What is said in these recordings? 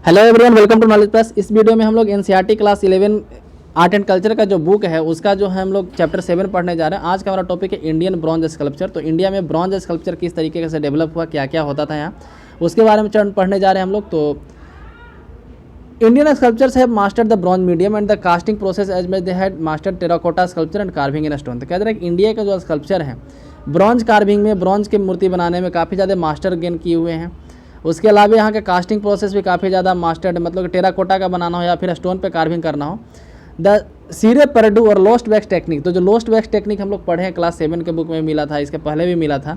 Hello everyone, welcome to knowledge plus. इस video में हम लोग NCERT class 11 art and culture का जो बुक है उसका जो है हम लोग चैप्टर 7 पढ़ने जा रहे हैं। आज का हमारा टॉपिक है इंडियन ब्रॉन्ज स्कल्पचर। तो इंडिया में ब्रॉन्ज स्कल्पचर किस तरीके से डेवलप हुआ, क्या क्या होता था यहाँ, उसके बारे में पढ़ने जा रहे हैं हम लोग। तो Indian sculptures have mastered the bronze medium and the casting process as much they had mastered terracotta sculpture and carving in stone. तो कह रहे हैं कि इंडिया का जो स्कल्पचर है ब्रॉन्ज कार्विंग में, ब्रॉन्ज की मूर्ति बनाने में काफ़ी ज़्यादा मास्टर गेन किए हुए हैं। उसके अलावा यहाँ के कास्टिंग प्रोसेस भी काफ़ी ज़्यादा मास्टर्ड, मतलब कि टेराकोटा का बनाना हो या फिर स्टोन पे कार्विंग करना हो। द सीरे परडू और लोस्ट वैक्स टेक्निक, तो जो लोस्ट वैक्स टेक्निक हम लोग पढ़े हैं क्लास 7 के बुक में मिला था, इसके पहले भी मिला था,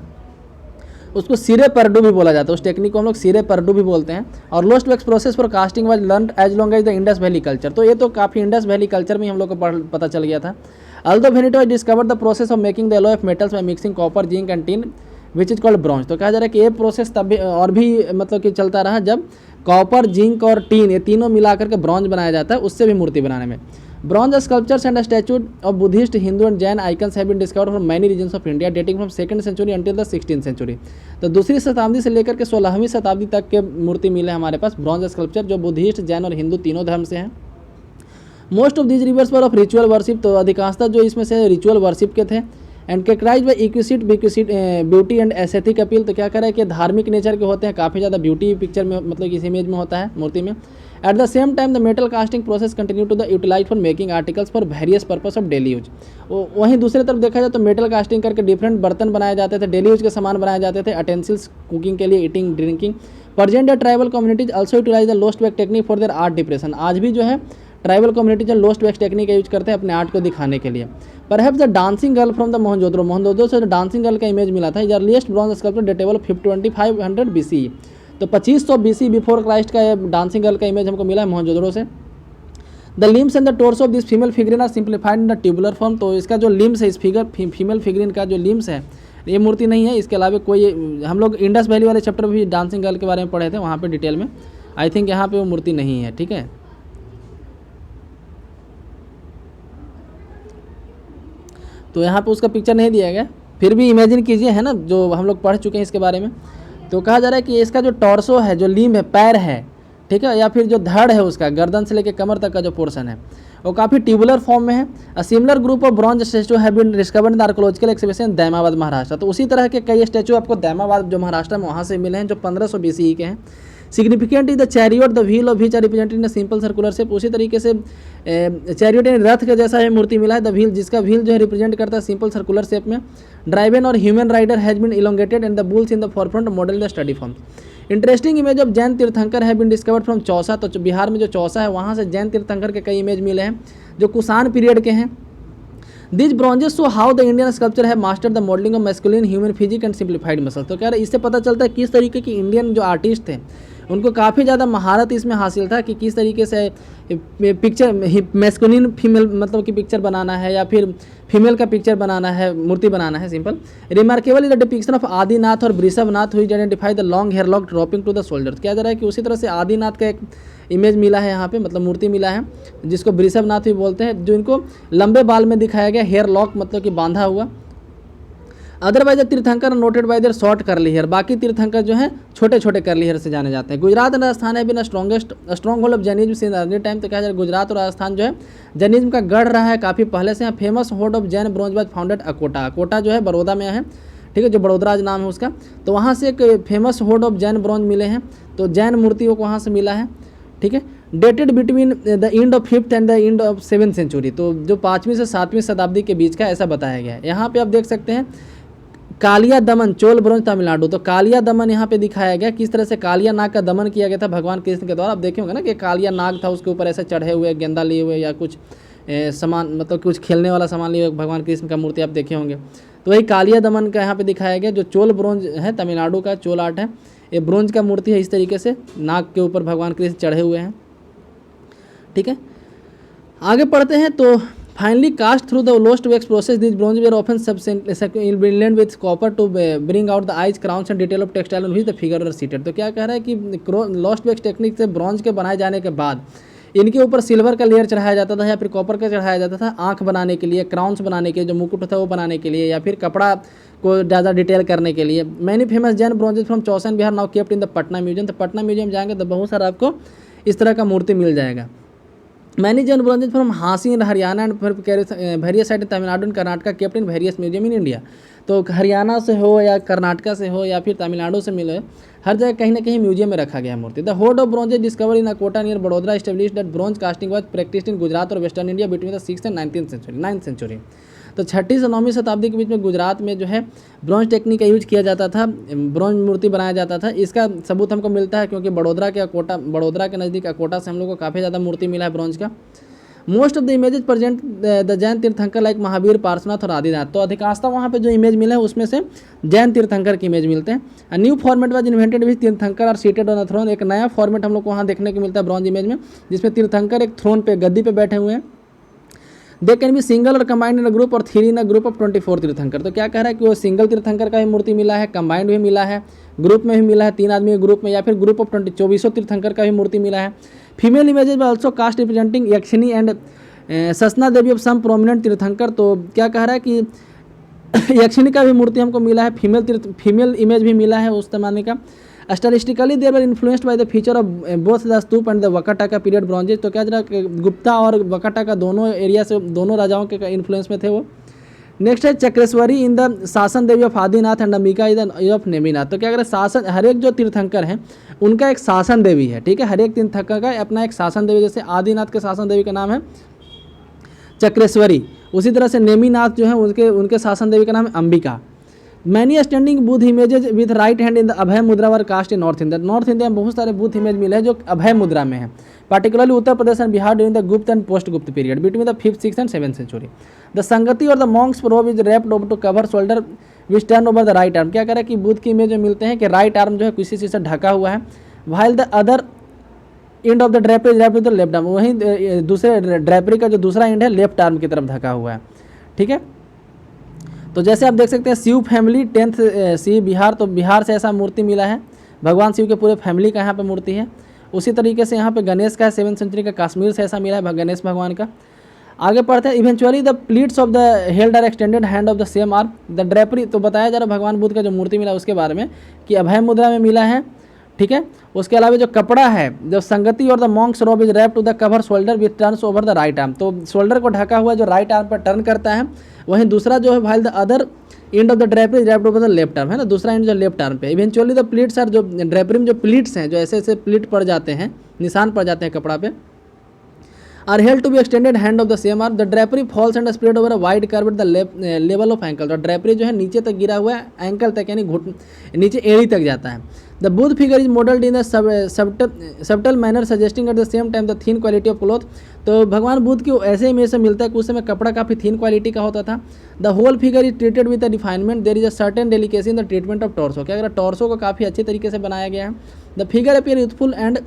उसको सीरे परडू भी बोला जाता है। उस टेक्निक को हम लोग सीरे परडू भी बोलते हैं। और lost wax process for casting was learn as long as the Indus valley culture. तो ये तो काफ़ी इंडस वैली कल्चर में हम लोग को पता चल गया था। Although Veneto has discovered the process of making the alloy of metals by mixing copper, zinc and tin which is called bronze. तो कहा जा रहा है कि ये प्रोसेस तब भी और भी मतलब कि चलता रहा जब कॉपर, जिंक और टीन ये तीनों मिलाकर के ब्रॉन्ज बनाया जाता है, उससे भी मूर्ति बनाने में। Bronze sculptures and statue of Buddhist, Hindu and Jain icons have been discovered from many regions of India dating from 2nd century until the 16th century. तो दूसरी शताब्दी से लेकर के 16वीं शताब्दी तक के मूर्ति मिले हमारे पास ब्रॉन्ज स्कल्पचर, जो बुद्धिस्ट, जैन और हिंदू तीनों धर्म से हैं। मोस्ट ऑफ दीज रिवर्स पर ऑफ रिचुअल वर्शिप, तो अधिकांशतः जो इसमें से रिचुअल वर्शिप के थे। And characterised by exquisite beauty and aesthetic appeal. तो क्या करें कि धार्मिक नेचर के होते हैं, काफ़ी ज़्यादा ब्यूटी पिक्चर में, मतलब इस इमेज में होता है मूर्ति में। At the same time the metal casting process continue to the utilize for making articles for various purpose of daily use. वहीं दूसरी तरफ देखा जाए तो मेटल कास्टिंग करके डिफरेंट बर्तन बनाए जाते थे, डेली यूज के सामान बनाए जाते थे, अटेंसिल्स कुकिंग के लिए, eating, drinking. Present day tribal communities also utilize the lost wax technique for their art depression. आज भी जो है ट्राइबल कम्युनिटी जो लोस्ट वैक्स टेक्निक का यूज करते हैं अपने आर्ट को दिखाने के लिए। Perhaps the dancing girl from the Mohenjodaro से जो डांसिंग गर्ल का इमेज मिला था, earliest bronze sculpture datable 2500 BCE। तो 2500 BC बिफोर क्राइस्ट का डांसिंग गर्ल का इमेज हमको मिला है मोहनजोदड़ो से। The limbs and the torso of this female figurine are simplified in the tubular form. तो इसका जो लिम्स है, इस फीमेल फिगरिन का जो लिम्स है, ये मूर्ति नहीं है। इसके अलावा कोई, हम लोग इंडस वैली वाले चैप्टर में भी डांसिंग गर्ल के बारे में पढ़े थे, वहाँ पे डिटेल में। आई थिंक यहाँ पे वो मूर्ति नहीं है, ठीक है। तो यहाँ पे उसका पिक्चर नहीं दिया गया, फिर भी इमेजिन कीजिए, है ना, जो हम लोग पढ़ चुके हैं इसके बारे में। तो कहा जा रहा है कि इसका जो टॉर्सो है, जो लीम है, पैर है, ठीक है, या फिर जो धड़ है उसका, गर्दन से लेकर कमर तक का जो पोर्शन है वो काफ़ी ट्यूबुलर फॉर्म में है। A similar group of bronze statue have been discovered in the archaeological exhibition Daimabad Maharashtra. तो उसी तरह के कई स्टैचू आपको दैमाबाद जो महाराष्ट्र में वहाँ से मिले हैं, जो 1500 BCE के हैं। Significant is the chariot the wheel of which are represented in simple circular shape. उसी तरीके से चैरियट यानी रथ के जैसा है मूर्ति मिला है, द व्हील, जिसका व्हील जो है रिप्रेजेंट करता है सिंपल सर्कुलर शेप में। ड्राइवन और human rider has been elongated and the bulls in the forefront model the study form. Interesting image of Jain Tirthankar has been discovered from Chausa. तो बिहार में जो चौसा है वहाँ से जैन तीर्थंकर के कई इमेज मिले हैं जो कुषाण पीरियड के हैं। This bronzes show how the Indian sculpture has master the modelling of masculine human physique and simplified muscle. तो कह रहे इससे पता चलता है किस तरीके की इंडियन जो आर्टिस्ट थे उनको काफ़ी ज़्यादा महारत इसमें हासिल था कि किस तरीके से पिक्चर मैस्कुलिन फीमेल मतलब कि पिक्चर बनाना है या फिर फीमेल का पिक्चर बनाना है, मूर्ति बनाना है, simple. Remarkable is the depiction of Adinath और वृषभनाथ हुई identify the long hair lock dropping to the shoulder. क्या जा रहा है कि उसी तरह से आदिनाथ का एक इमेज मिला है यहाँ पे, मतलब मूर्ति मिला है जिसको वृषभनाथ भी बोलते हैं, जो इनको लंबे बाल में दिखाया गया, हेयर लॉक मतलब कि बांधा हुआ। Otherwise Tirthankar noted by their short curly hair. बाकी तीर्थंकर जो हैं छोटे छोटे करली हेयर से जाने जाते हैं। गुजरात एंड राजस्थान है बिना strong hold of Jainism since early time. तो कहा जाए गुजरात और राजस्थान जो है जैनिज्म का गढ़ रहा है काफ़ी पहले से। यहाँ famous hold of Jain bronze was founded Akota. Akota जो है बड़ौदा में है, ठीक है, जो बड़ोदराज नाम है उसका। तो वहाँ से एक famous hold of Jain bronze मिले हैं, तो जैन मूर्तियों को वहाँ से मिला है, ठीक है। Dated between the end of 5th and the end of 7th century. तो जो 5वीं से 7वीं शताब्दी के बीच का ऐसा बताया गया है। यहाँ पे आप देख सकते हैं कालिया दमन, चोल ब्रॉन्ज तमिलनाडु। तो कालिया दमन यहाँ पे दिखाया गया, किस तरह से कालिया नाग का दमन किया गया था भगवान कृष्ण के द्वारा। आप देखे होंगे ना कि कालिया नाग था, उसके ऊपर ऐसे चढ़े हुए, गेंदा लिए हुए या कुछ सामान, मतलब कुछ खेलने वाला सामान लिए हुए भगवान कृष्ण का मूर्ति आप देखे होंगे। तो वही कालिया दमन का यहाँ पे दिखाया गया। जो चोल ब्रॉन्ज है, तमिलनाडु का चोल आर्ट है, ये ब्रॉन्ज का मूर्ति है, इस तरीके से नाग के ऊपर भगवान कृष्ण चढ़े हुए हैं, ठीक है। आगे पढ़ते हैं। तो finally cast through the lost wax process this bronze were often blend with copper to bring out the eyes crowns and detail of textile on which the figure are seated. तो क्या कह रहा है कि लोस्ट वैक्स टेक्निक से bronze के बनाए जाने के बाद इनके ऊपर सिल्वर का लेयर चढ़ाया जाता था या फिर कॉपर का चढ़ाया जाता था, आँख बनाने के लिए, क्राउन्स बनाने के लिए, जो मुकुट होता है वो बनाने के लिए, या फिर कपड़ा को ज़्यादा डिटेल करने के लिए। Many famous Jain bronzes from Chausa Bihar now kept in the Patna museum. तो पटना म्यूजियम जाएंगे तो बहुत सारा आपको इस तरह का मूर्ति मिल जाएगा। Many Jain bronzes from Hansi in Haryana and various site Tamil Nadu and Karnataka kept in various museum in India. तो हरियाणा से हो या कर्नाटका से हो या फिर तमिलनाडु से मिले, हर जगह कहीं ना कहीं म्यूजियम में रखा गया मूर्ति। The hoard of bronzes discover in Akota near Vadodara establish that bronze casting was practised in Gujarat और western India between the 6th and 9th century. तो 6वीं से 9वीं शताब्दी के बीच में गुजरात में जो है ब्रॉन्ज टेक्निक का यूज किया जाता था, ब्रॉन्ज मूर्ति बनाया जाता था। इसका सबूत हमको मिलता है क्योंकि बड़ोदरा के नज़दीक अकोटा से हम लोग को काफ़ी ज़्यादा मूर्ति मिला है ब्रॉन्ज का। Most of the images present the Jain तीर्थंकर लाइक महावीर, पार्श्वनाथ और आदिनाथ। तो अधिकांशतः वहाँ पे जो इमेज मिला है उसमें से जैन तीर्थंकर की इमेज मिलते हैं। A new format was invented which Tirthankar और सीटेड ऑन अ थ्रोन। एक नया फॉर्मेट हम लोग को वहाँ देखने को मिलता है ब्रॉन्ज इमेज में, जिसमें तीर्थंकर एक थ्रोन पे, गद्दी पे बैठे हुए हैं। दे कैन बी सिंगल और कंबाइंड इन अ ग्रुप और 3 इन अ ग्रुप ऑफ 24 तीर्थंकर। तो क्या कह रहा है कि वो सिंगल तीर्थंकर का भी मूर्ति मिला है, कंबाइंड भी मिला है, ग्रुप में भी मिला है, 3 आदमी के ग्रुप में, या फिर ग्रुप ऑफ 24 तीर्थंकर का भी मूर्ति मिला है। फीमेल इमेजेज में also cast representing Yakshini and Shasana Devi of some prominent Tirthankar. तो क्या कह रहा है कि यक्षिणी का भी मूर्ति हमको मिला है, फीमेल इमेज भी मिला है उस जमाने का। Stylistically they were influenced by the feature of both the stupa and the Vakataka period bronzes. तो क्या जरा गुप्ता और वकाटाका दोनों एरिया से, दोनों राजाओं के इन्फ्लुएंस में थे वो। नेक्स्ट है Chakreshwari in the Shasana Devi of Adinath and Ambika in the of Neminath. तो क्या करें, शासन, हर एक जो तीर्थंकर हैं उनका एक शासन देवी है, ठीक है, हर एक तीर्थंकर का अपना एक शासन देवी। जैसे आदिनाथ के शासन देवी का नाम है चक्रेश्वरी, उसी तरह से नेमिनाथ जो है उनके शासन देवी का नाम है Ambika. Many standing Buddha images with right hand in the abhaya mudra were cast in north India. North India में बहुत सारे बुद्ध इमेज मिले हैं जो अभय मुद्रा में है, particularly Uttar Pradesh and Bihar during the Gupta and post Gupta period between the 5th, 6th and 7th century. The sanghati और the monk's robe is wrapped over to cover shoulder which turn over the right arm. क्या करें कि बुद्ध की इमेज में मिलते हैं कि right arm जो है किसी चीज़ से ढका हुआ है, while the other end of the drapery is wrapped with the left arm. वहीं दूसरे ड्रेपरी का जो दूसरा एंड है लेफ्ट आर्म की तरफ ढका हुआ है, ठीक है। तो जैसे आप देख सकते हैं शिव फैमिली 10th सी बिहार, तो बिहार से ऐसा मूर्ति मिला है, भगवान शिव के पूरे फैमिली का यहाँ पे मूर्ति है। उसी तरीके से यहाँ पे गणेश का है 7th सेंचुरी का, कश्मीर से ऐसा मिला है गणेश भगवान का। आगे पढ़ते हैं, eventually the pleats of the held are extended hand of the same arm the drapery. तो बताया जा रहा भगवान बुद्ध का जो मूर्ति मिला उसके बारे में कि अभय मुद्रा में मिला है, ठीक है। उसके अलावा जो कपड़ा है, जो संगति और the monk's robe is wrapped to the cover shoulder which turns over the right arm. तो शोल्डर को ढका हुआ जो राइट आर्म पर टर्न करता है, वहीं दूसरा जो है while the other end of the drapery is wrapped over the left arm, है ना, दूसरा एंड जो लेफ्ट आर्म पे। इवेंचुअली द प्लीट्स आर, जो ड्रेपरी में जो प्लीट्स हैं, जो ऐसे ऐसे प्लीट पड़ जाते हैं, निशान पड़ जाते हैं कपड़ा पे, are held to be extended hand of the same arm the drapery falls and spread over a wide curve the level of ankle. तो ड्रेपरी जो है नीचे तक गिरा हुआ है, एंकल तक यानी घुटने नीचे एड़ी तक जाता है। The Buddha figure is modelled in subtle manner suggesting eight the same time the thin quality of cloth. तो भगवान बुद्ध की ऐसे इमेज से मिलता है कि उस समय कपड़ा काफ़ी थीन क्वालिटी का होता था। The whole figure is treated with the refinement, there is a certain delicacy in the treatment of torso. क्या अगर टॉर्सो को काफ़ी अच्छे तरीके से बनाया गया है। The figure appear youthful and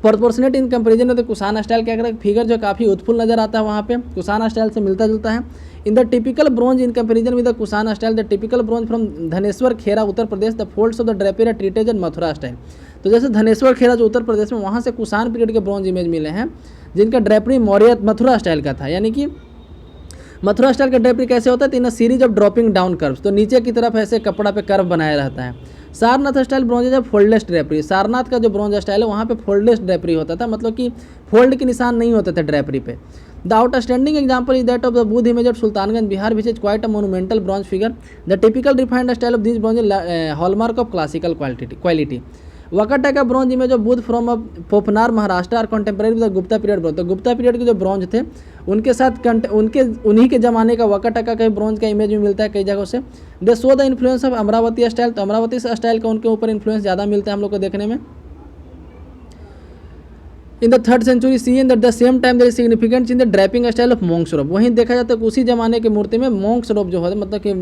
proportionate in comparison with Kushan style. क्या करें, फिगर जो काफ़ी यूथफुल नजर आता है वहाँ पे, कुशान स्टाइल से मिलता जुलता है। In the typical bronze in comparison with the Kushan style the typical bronze from Dhaneshwar Khera Uttar Pradesh the folds of the drapery are treated in Mathura style. तो जैसे धनेश्वर खेरा जो उत्तर प्रदेश में, वहाँ से कुशान पीरियड के ब्रॉन्ज इमेज मिले हैं जिनका ड्रेपरी मौर्य मथुरा स्टाइल का था। यानी कि मथुरा स्टाइल का ड्रेपरी कैसे होता है, in a series of dropping down curves. तो नीचे की तरफ ऐसे कपड़ा पे कर्व बनाया रहता है। सारनाथ स्टाइल ब्रॉन्ज है फोल्डलेस ड्रेपरी। सारनाथ का जो ब्रॉन्ज स्टाइल है वहाँ पे फोल्डलेस ड्रेपरी होता था, मतलब कि फोल्ड के निशान नहीं होते थे ड्रेपरी पे। The outstanding example is that of the Buddha image of Sultanganj Bihar which is quite a monumental bronze figure. The typical refined style of this bronze hallmark of classical quality. Vakataka bronze image of Buddha from Phophnar Maharashtra are contemporary with the Gupta period bronze. तो Gupta period के जो bronze थे उनके साथ उन्हीं के ज़माने का वकाटाका का ब्रॉन्ज का इमेज भी मिलता है कई जगहों से। दे show the influence of Amravati style. तो अमरावती स्टाइल का उनके ऊपर इन्फ्लुएंस ज़्यादा मिलता है हम लोग को देखने में। In the 3rd century C in the same time there is significance in the draping style of monk's robe. वहीं देखा जाता है कि उसी जमाने की मूर्ति में मॉन्क्स रोब जो होता है,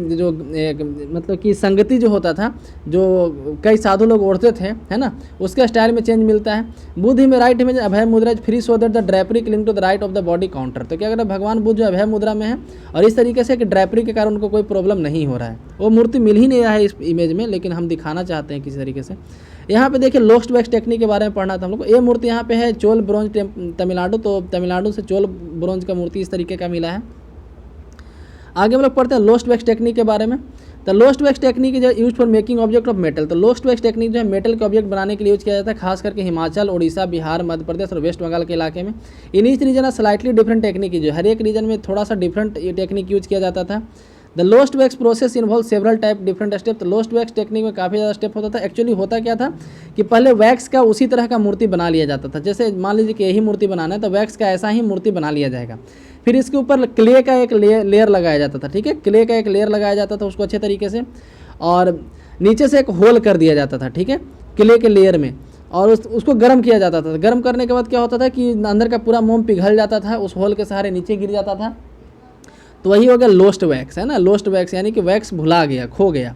मतलब कि संगति जो होता था, जो कई साधु लोग ओढ़ते थे, है ना, उसके स्टाइल में चेंज मिलता है। बुद्ध में right image Abhay mudra free so that the drapery cling to the right of the body counter. तो क्या कहते हैं, भगवान बुद्ध जो अभय मुद्रा में है और इस तरीके से कि ड्रेपरी के कारण उनको कोई प्रॉब्लम नहीं हो रहा है। वो मूर्ति मिल ही नहीं रहा है इस इमेज में, लेकिन हम दिखाना चाहते हैं किसी तरीके से। यहाँ पे देखिए लोस्ट वैक्स टेक्निक के बारे में पढ़ना था हम लोग को। ये मूर्ति यहाँ पे है चोल ब्रॉन्ज तमिलनाडु। तो तमिलनाडु से चोल ब्रॉन्ज का मूर्ति इस तरीके का मिला है। आगे हम लोग पढ़ते हैं लोस्ट वैक्स टेक्निक के बारे में। द लोस्ट वैक्स टेक्निक जो use for making object of metal. तो लोस्ट वैक्स टेक्निक जो है मेटल के ऑब्जेक्ट बनाने के लिए यूज किया जाता है, खास करके हिमाचल, उड़ीसा, बिहार, मध्य प्रदेश और वेस्ट बंगाल के इलाके में। In each reason slightly different technique जो हर एक रीजन में थोड़ा सा डिफरेंट टेक्निक यूज किया जाता था। The lost wax process involve several type different step. तो लोस्ट वैक्स टेक्निक में काफ़ी ज़्यादा स्टेप होता था। एक्चुअली होता क्या था कि पहले वैक्स का उसी तरह का मूर्ति बना लिया जाता था। जैसे मान लीजिए कि यही मूर्ति बनाना है तो वैक्स का ऐसा ही मूर्ति बना लिया जाएगा। फिर इसके ऊपर क्ले का एक लेयर लगाया जाता था, ठीक है, क्ले का एक लेयर लगाया जाता था उसको अच्छे तरीके से, और नीचे से एक होल कर दिया जाता था, ठीक है, क्ले के लेयर में, और उसको गर्म किया जाता था। गर्म करने के बाद क्या होता था कि अंदर का पूरा मोम पिघल जाता था, उस होल के सहारे नीचे गिर जाता था। तो वही हो गया लोस्ट वैक्स, है ना। लोस्ट वैक्स यानी कि वैक्स भुला गया, खो गया।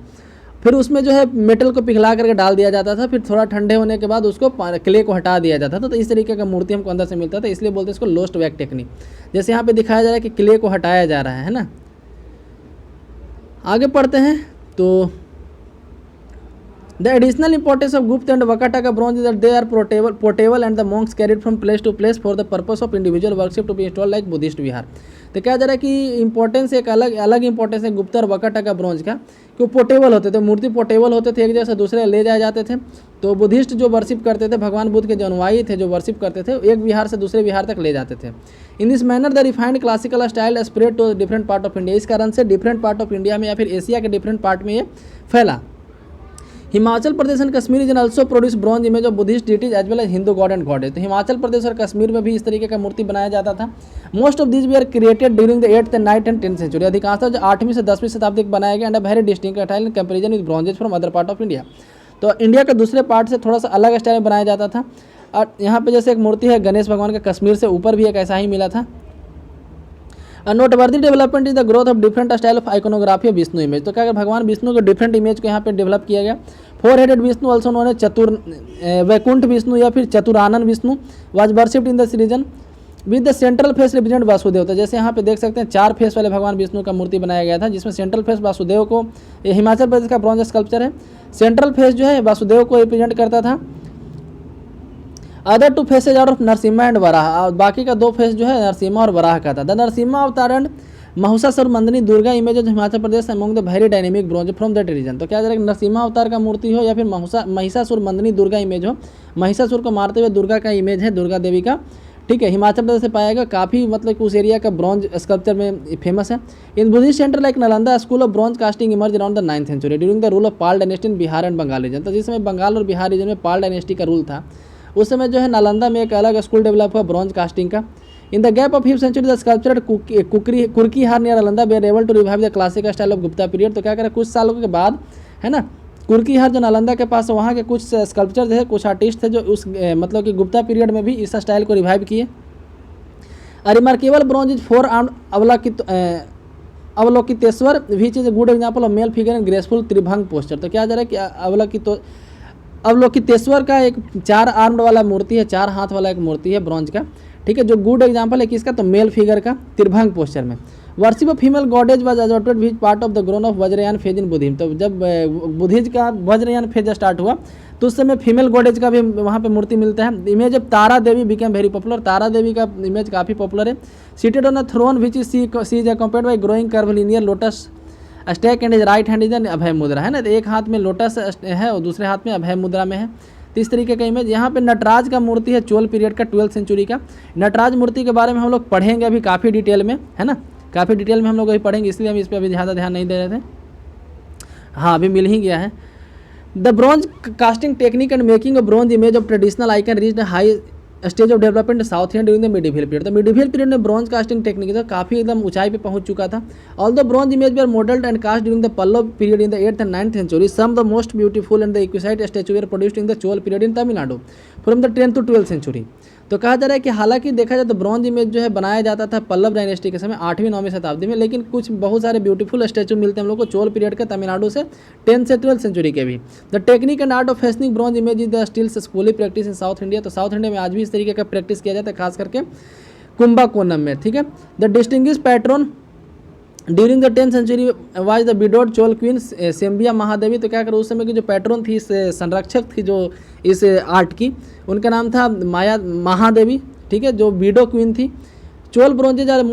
फिर उसमें जो है मेटल को पिघला करके डाल दिया जाता था। फिर थोड़ा ठंडे होने के बाद उसको क्ले को हटा दिया जाता था। तो इस तरीके का मूर्ति हमको अंदर से मिलता था, इसलिए बोलते हैं इसको लोस्ट वैक्स टेक्निक। जैसे यहाँ पे दिखाया जा रहा है कि क्ले को हटाया जा रहा है ना। आगे पढ़ते हैं तो the additional importance of Gupta and Vakataka bronze that they are portable and the monks carried from place to place for the purpose of individual worship to be install like Buddhist vihara. तो क्या जा रहा है कि इंपॉर्टेंस एक अलग इंपॉर्टेंस है गुप्त और वकाटाका ब्रॉन्ज का, कि वो पोर्टेबल होते थे, मूर्ति पोर्टेबल होते थे, एक जगह से दूसरे ले जाए जाते थे। तो बुद्धिस्ट जो वर्शिप करते थे, भगवान बुद्ध के जो अनुयायी थे जो वर्शिप करते थे, एक विहार से दूसरे विहार तक ले जाते थे। In this manner the refined classical style spread to different part of India. इस कारण से डिफरेंट पार्ट ऑफ इंडिया में या फिर एशिया के डिफरेंट पार्ट में ये फैला। Himachal Pradesh and Kashmir region also produce bronze image of Buddhist deities as well as Hindu god and goddess. तो हिमाचल प्रदेश और कश्मीर में भी इस तरीके का मूर्ति बनाया जाता था। Most of this we are created during the 8th and 9th and 10th century. अधिकांशतः जो 8वीं से 10वीं शताब्दी को बनाया गया and very distinct style in comparison with bronzes from other part of India. तो इंडिया के दूसरे पार्ट से थोड़ा सा अलग स्टाइल में बनाया जाता था। और यहाँ पे जैसे एक मूर्ति है गणेश भगवान का, कश्मीर से ऊपर भी एक ऐसा ही मिला था। Noteworthy development is the growth of different style of iconography of Vishnu image. तो क्या भगवान विष्णु के डिफरेंट इमेज को यहाँ पे डेवलप किया गया। 4 headed Vishnu also known as Vaikuntha Vishnu या फिर Chaturanan Vishnu was worshipped in this region with the central face represent Vasudeva. तो जैसे यहाँ पे देख सकते हैं 4 फेस वाले भगवान विष्णु का मूर्ति बनाया गया था, जिसमें सेंट्रल फेस वासुदेव को, ये हिमाचल प्रदेश का ब्रॉन्ज स्कल्पचर है, सेंट्रल फेस जो है वासुदेव को रिप्रेजेंट करता था। Other 2 faces are of Narasimha and Varaha, और बाकी का 2 फेस जो है नरसिम्हा और वराह का था। The Narasimha avatar and Mahishasura Mardini Durga image of Himachal Pradesh among the very dynamic bronze from that region. तो क्या जरा नरसिम्हा अवतार का मूर्ति हो या फिर महिषासुर मर्दिनी दुर्गा इमेज हो, महिषासुर को मारते हुए दुर्गा का इमेज है, दुर्गा देवी का, ठीक है, हिमाचल प्रदेश से पाया गया। काफ़ी मतलब उस एरिया का ब्रॉन्ज स्कल्पचर में फेमस है। In Buddhist center like Nalanda school of bronze casting emerge around the 9th century during the rule of Pala dynasty in Bihar and Bengal region. तो जिस समय बंगाल और बिहार रीजन में पाल डायनेस्टी का रूल था, उस समय जो है नालंदा में एक अलग स्कूल डेवलप हुआ ब्रॉन्ज कास्टिंग का। In the gap of 5th century the sculpture Kurkihar near Nalanda they are able to revive the classic style of Gupta period. तो क्या करें कुछ सालों के बाद, है ना, कुर्की हार जो नालंदा के पास, वहाँ के कुछ स्कल्पचर थे, कुछ आर्टिस्ट थे जो उस मतलब कि गुप्ता पीरियड में भी इस स्टाइल को रिवाइव किए। A remarkable bronze is 4 armed Avalokiteshvara which is a good example of male figure in graceful tribhanga posture. तो क्या जा रहा है कि अवलोकितेश्वर का एक 4 आर्म्ड वाला मूर्ति है, 4 हाथ वाला एक मूर्ति है ब्रॉन्ज का, ठीक है, जो गुड एग्जाम्पल है किसका, तो मेल फिगर का त्रिभंग पोस्चर में। Worship of female goddess was adopted which part of the grown of Vajrayana phase in Buddhism. तो जब बुद्धिज्म का वज्रयान फेज स्टार्ट हुआ तो उस समय फीमेल गॉडेज का भी वहाँ पे मूर्ति मिलता है। Image of Tara Devi became very popular. Tara Devi का इमेज काफ़ी पॉपुलर है। Seated on a throne which is she is accompanied by growing curvilinear lotus stalk and is right hand is an abhaya mudra, है ना। तो एक हाथ में लोटस है और दूसरे हाथ में अभय मुद्रा में है। तो इस तरीके का इमेज। यहाँ पे नटराज का मूर्ति है चोल पीरियड का 12th सेंचुरी का। नटराज मूर्ति के बारे में हम लोग पढ़ेंगे अभी काफ़ी डिटेल में, है ना, काफ़ी डिटेल में हम लोग अभी पढ़ेंगे, इसलिए हम इस पर अभी ज़्यादा ध्यान नहीं दे रहे थे। हाँ, अभी मिल ही गया है। The bronze casting technique and making of bronze image of traditional icon reached high stage of development south India during the medieval period. तो मिडिवल पीरियड में ब्रॉन्ज कास्टिंग टेक्निक तो काफ़ी एकदम ऊंचाई पे पहुंच चुका था। All the bronze image they are modelled and cast during the Pallava period in the 8th and 9th century. Some the most beautiful and the exquisite statue were produced in the Chola period in Tamil Nadu from the 10th to 12th century. तो कहा जा रहा है कि हालांकि देखा जाए तो ब्रॉन्ज इमेज जो है बनाया जाता था पल्लव डायनेस्टी के समय 8वीं 9वीं शताब्दी में, लेकिन कुछ बहुत सारे ब्यूटीफुल स्टैचू मिलते हैं हम लोग को चोल पीरियड के तमिलनाडु से 10th से 12th सेंचुरी के भी। The technique and art of fashioning bronze image is the still successfully practice in south India. तो साउथ इंडिया में आज भी इस तरीके का प्रैक्टिस किया जाता है, खास करके कुंभकोणम में, ठीक है। The distinguished patron during the 10th century was the widowed Chola queen Sembiyan Mahadevi. तो क्या करो उस समय की जो पैट्रन थी, इस संरक्षक थी जो इस आर्ट की, उनका नाम था माया महादेवी, ठीक है, जो विडो क्वीन थी। Chola bronzes are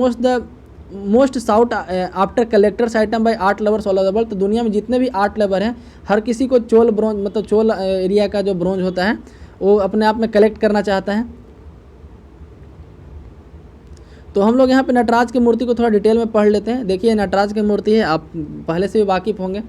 most sought after collectors item by art lovers all over the world. तो दुनिया में जितने भी आर्ट लवर हैं, हर किसी को चोल ब्रोंज, मतलब चोल एरिया का जो ब्रोंज होता है वो अपने आप में कलेक्ट करना चाहता है। तो हम लोग यहाँ पे नटराज की मूर्ति को थोड़ा डिटेल में पढ़ लेते हैं। देखिए नटराज की मूर्ति है, आप पहले से भी वाकिफ़ होंगे।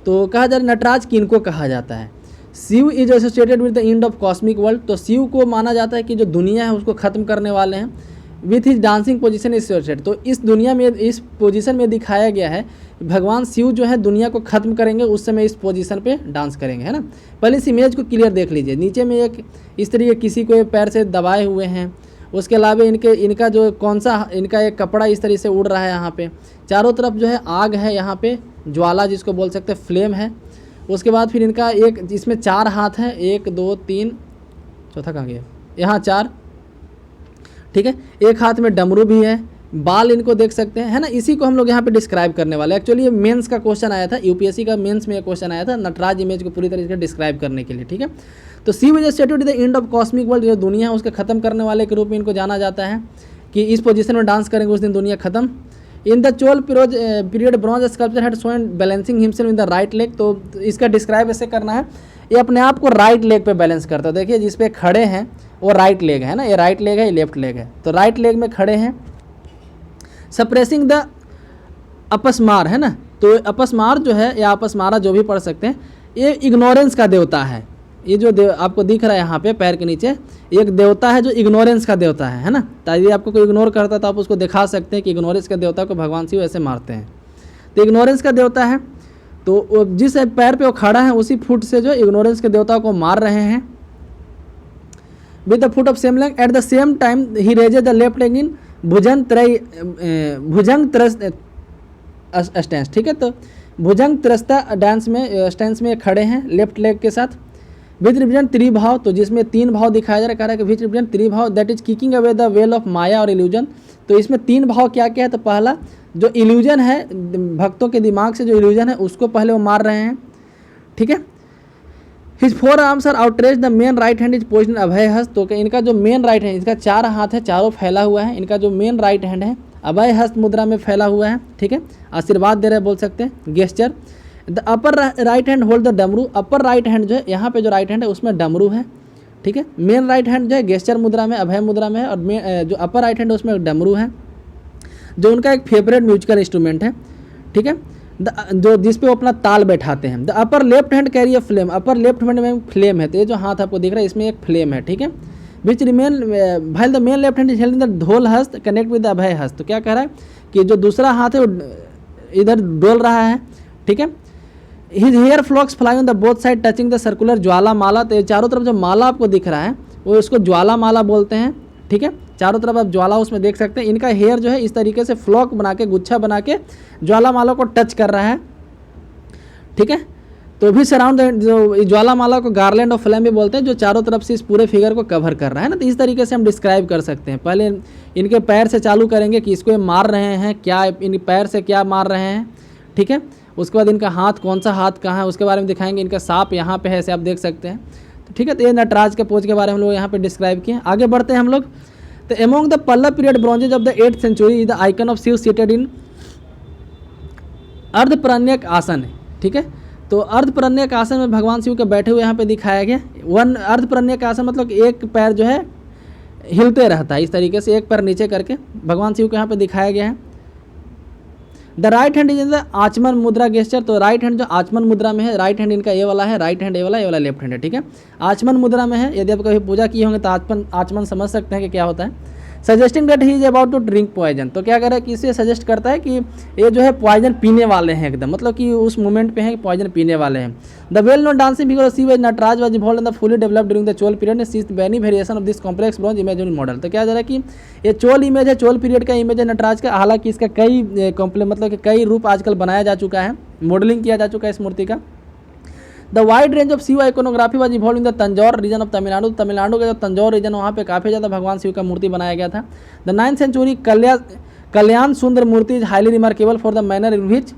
तो कहा जा रहा है नटराज किनको कहा जाता है। Shiva is associated with the end of cosmic world. तो शिव को माना जाता है कि जो दुनिया है उसको ख़त्म करने वाले हैं। With his dancing position associated, तो इस दुनिया में, इस पोजीशन में दिखाया गया है भगवान शिव जो है दुनिया को ख़त्म करेंगे, उस समय इस पोजीशन पे डांस करेंगे, है ना। पहले इस इमेज को क्लियर देख लीजिए। नीचे में एक इस तरीके किसी को पैर से दबाए हुए हैं। उसके अलावा इनका जो कौन सा इनका एक कपड़ा इस तरीके से उड़ रहा है। यहाँ पे चारों तरफ जो है आग है, यहाँ पे ज्वाला जिसको बोल सकते हैं, फ्लेम है। उसके बाद फिर इनका एक इसमें 4 हाथ है, 1 2 3, चौथा कहाँ गया, यहाँ 4, ठीक है। एक हाथ में डमरू भी है, बाल इनको देख सकते हैं, है ना। इसी को हम लोग यहाँ पे डिस्क्राइब करने वाले। एक्चुअली ये मेंस का क्वेश्चन आया था, यूपीएससी का मेंस में ये क्वेश्चन आया था नटराज इमेज को पूरी तरीके से डिस्क्राइब करने के लिए, ठीक है। तो Shiva is associated with the end of cosmic world, जो दुनिया है उसके ख़त्म करने वाले के रूप में इनको जाना जाता है कि इस पोजीशन में डांस करेंगे उस दिन दुनिया ख़त्म। इन the Chola period bronze sculpture had shown balancing himself in the right leg. तो इसका डिस्क्राइब ऐसे करना है, ये अपने आप को राइट लेग पे बैलेंस करता है। देखिए जिस पे खड़े हैं वो राइट लेग है ना, ये राइट लेग है, ये लेफ्ट लेग है। तो राइट लेग में खड़े हैं। सप्रेसिंग द अपस्मार, है ना। तो अपस्मार जो है या अपस्मारा जो भी पढ़ सकते हैं, ये इग्नोरेंस का देवता है। ये जो आपको दिख रहा है यहाँ पे पैर के नीचे एक देवता है जो इग्नोरेंस का देवता है ना। ताकि आपको कोई इग्नोर करता है तो आप उसको दिखा सकते हैं कि इग्नोरेंस का देवता को भगवान शिव ऐसे मारते हैं। तो इग्नोरेंस का देवता है, तो जिस पैर पे वो खड़ा है उसी फुट से जो इग्नोरेंस के देवता को मार रहे हैं। With the foot of same leg at the same time he raises the left leg in bhujanga trasta stance, ठीक है। तो भुजंग त्रस्ता डांस में स्टैंस में खड़े हैं लेफ्ट लेग के साथ। विच रिप्रेजेंट त्रिभाव, तो जिसमें 3 भाव दिखाया जा रहा है, कह रहा है कि which represent tribhava that is kicking away the veil of maya और इल्यूजन। तो इसमें 3 भाव क्या क्या है, तो पहला जो इल्यूजन है, भक्तों के दिमाग से जो इल्यूजन है उसको पहले वो मार रहे हैं, ठीक है। His 4 arms are outrage the main right hand is position abhaya hasta. तो इनका जो मेन राइट हैंड, इसका 4 हाथ है, चारों फैला हुआ है। इनका जो मेन राइट हैंड है अभय हस्त मुद्रा में फैला हुआ है, ठीक है। आशीर्वाद दे रहे बोल सकते हैं, gesture. The upper right hand hold the damaru. Upper right hand जो है यहाँ पे जो राइट हैंड है उसमें डमरू है, ठीक है। मेन राइट हैंड जो है गेस्चर मुद्रा में, अभय मुद्रा में है, और जो अपर राइट हैंड है उसमें डमरू है, जो उनका एक फेवरेट म्यूजिकल इंस्ट्रूमेंट है, ठीक है। जो जिस पे वो अपना ताल बैठाते हैं। The upper left hand carry a flame. Upper left hand में फ्लेम है, तो ये जो हाथ आपको दिख रहा है इसमें एक फ्लेम है, ठीक है। विच रिमेन भाई the main left hand is हेल्डिंग the ढोल हस्त कनेक्ट विद द अभय हस्त। तो क्या कह रहा है कि जो दूसरा हाथ है वो इधर डोल रहा है, ठीक है। His hair flocks fly on the both side touching the circular jwala mala. तो चारों तरफ जो माला आपको दिख रहा है वो इसको ज्वाला माला बोलते हैं, ठीक है। चारों तरफ आप ज्वाला उसमें देख सकते हैं। इनका हेयर जो है इस तरीके से फ्लॉक बना के, गुच्छा बना के ज्वाला माला को टच कर रहा है, ठीक है। तो भी सराउंड जो ज्वाला माला को गार्लैंड ऑफ फ्लेम भी बोलते हैं, जो चारों तरफ से इस पूरे फिगर को कवर कर रहा है ना। तो इस तरीके से हम डिस्क्राइब कर सकते हैं। पहले इनके पैर से चालू करेंगे कि इसको ये मार रहे हैं क्या, इन पैर से क्या मार रहे हैं, ठीक है। उसके बाद इनका हाथ, कौन सा हाथ कहाँ है उसके बारे में दिखाएंगे। इनका सांप यहाँ पे है, ऐसे आप देख सकते हैं, तो ठीक है। तो ये नटराज के पोज के बारे में हम लोग यहाँ पे डिस्क्राइब किए। आगे बढ़ते हैं हम लोग। तो among the Pallava period bronzes of the 8th century the icon of Shiva seated in ardhaparyanka asana है, ठीक है। तो अर्धपरण्यक आसन में भगवान शिव के बैठे हुए यहाँ पे दिखाया गया। अर्धपरण्यक आसन मतलब एक पैर जो है हिलते रहता है, इस तरीके से एक पैर नीचे करके भगवान शिव को यहाँ पे दिखाया गया है। The right hand is in the आचमन मुद्रा गेस्चर। तो राइट हैंड जो आचमन मुद्रा में है, राइट हैंड इनका ये वाला है, राइट हैंड ये वाला लेफ्ट हैंड है, ठीक है। आचमन मुद्रा में है। यदि आप कभी पूजा किए होंगे तो आचमन समझ सकते हैं कि क्या होता है। Suggesting that he is about to drink poison. तो क्या कर रहा है कि इसे सजेस्ट करता है कि ये जो है पॉइजन पीने वाले हैं एकदम, मतलब कि उस मोमेंट पे है कि पॉइजन पीने वाले हैं। The well known dancing figure of Shiva Nataraja was evolved in the fully developed during the Chola period sees many variation of this complex bronze imaginary model. तो क्या जा रहा है कि ये चोल इमेज है, चोल पीरियड का इमेज है नटराज का। हालांकि इसका कई मतलब कि कई रूप आजकल बनाया जा चुका है, मॉडलिंग किया जा चुका है इस मूर्ति का। The wide range of Shiva iconography was evolve in the Tanjore region of Tamil Nadu. Tamil Nadu का जो तंजौर रीजन वहाँ पे काफ़ी ज़्यादा भगवान शिव का मूर्ति बनाया गया था। The 9th century Kalyana Sundara murti is highly remarkable for the manner in which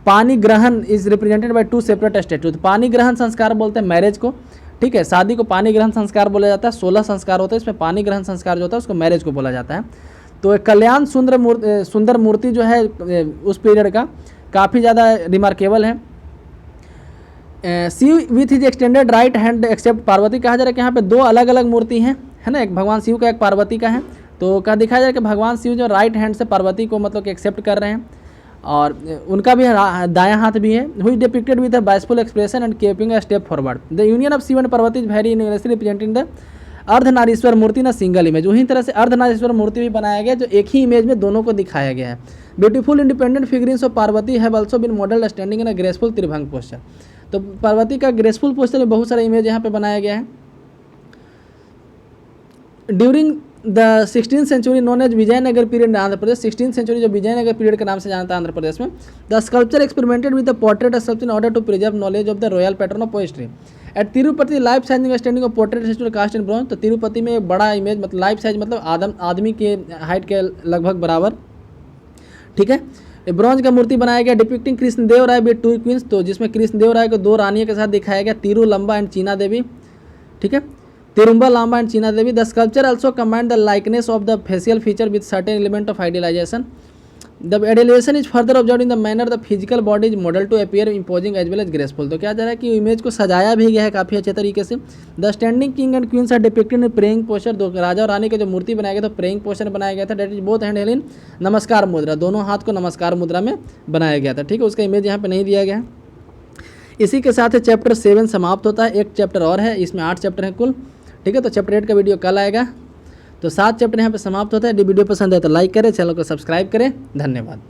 pani grahan is represented by 2 separate statues. पानी ग्रहण संस्कार बोलते हैं मैरिज को, ठीक है। शादी को पानी ग्रहण संस्कार बोला जाता है। 16 संस्कार होते हैं, इसमें पानी ग्रहण संस्कार जो होता है उसको मैरिज को बोला जाता है। तो कल्याण सुंदर मूर्ति जो है उस पीरियड का काफ़ी ज़्यादा रिमार्केबल है। Shiva with his extended right hand except Parvati, कहा जा रहा है कि यहाँ पे दो अलग अलग मूर्ति हैं, है ना, एक भगवान शिव का एक पार्वती का है। तो क्या दिखाया जा रहा है कि भगवान शिव जो राइट हैंड से पार्वती को मतलब कि एक्सेप्ट कर रहे हैं और उनका भी दायां हाथ भी है। हुई depicted with a blissful expression and keeping a step forward. The union of Shiva and Parvati is very universally representing the Ardhanarishvara murti ना सिंगल इमेज। उसी तरह से अर्धनारीश्वर मूर्ति भी बनाया गया जो एक ही इमेज में दोनों को दिखाया गया है। Beautiful independent figurines of Parvati have also been modelled standing in a graceful tribhanga posture. तो पार्वती का ग्रेसफुल पोस्चर में बहुत सारा इमेज यहाँ पे बनाया गया है। During the 16th century known as Vijayanagar period in Andhra Pradesh, 16th century जो विजयनगर पीरियड के नाम से जानता है आंध्र प्रदेश में, the sculpture experimented with the portrait sculpture in order to preserve knowledge of the royal pattern of poetry. At Tirupati life sizing standing of portrait statue cast in bronze. तो तिरुपति में एक बड़ा इमेज मतलब लाइफ साइज मतलब आदमी के height के लगभग बराबर, ठीक है, ब्रॉन्ज का मूर्ति बनाया गया। Depicting Krishnadeva Raya with two queens, तो जिसमें कृष्णदेव राय को दो रानियों के साथ दिखाया गया, तिरु लंबा एंड चीना देवी, ठीक है, तिरुम्बा Lamba and Chinna Devi. The sculpture also combined the likeness of the facial feature with certain element of idealisation. The idealisation is further observe in the manner the physical body is model to appear imposing as well as graceful. तो क्या जा रहा है कि image को सजाया भी गया है काफ़ी अच्छे तरीके से। The standing king and queens are depicted in praying posture. दो राजा और रानी का जो मूर्ति बनाया गया था प्रेइंग पोस्चर बनाया गया था। That is both hand held in namaskar mudra, दोनों हाथ को नमस्कार मुद्रा में बनाया गया था, ठीक है, उसका इमेज यहाँ पे नहीं दिया गया है। इसी के साथ चैप्टर 7 समाप्त होता है। एक चैप्टर और है, इसमें 8 चैप्टर हैं कुल, ठीक है। तो चैप्टर 8 का वीडियो कल आएगा। तो 7 चैप्टर यहाँ पे समाप्त होता है। यदि वीडियो पसंद है तो लाइक करें, चैनल को सब्सक्राइब करें। धन्यवाद।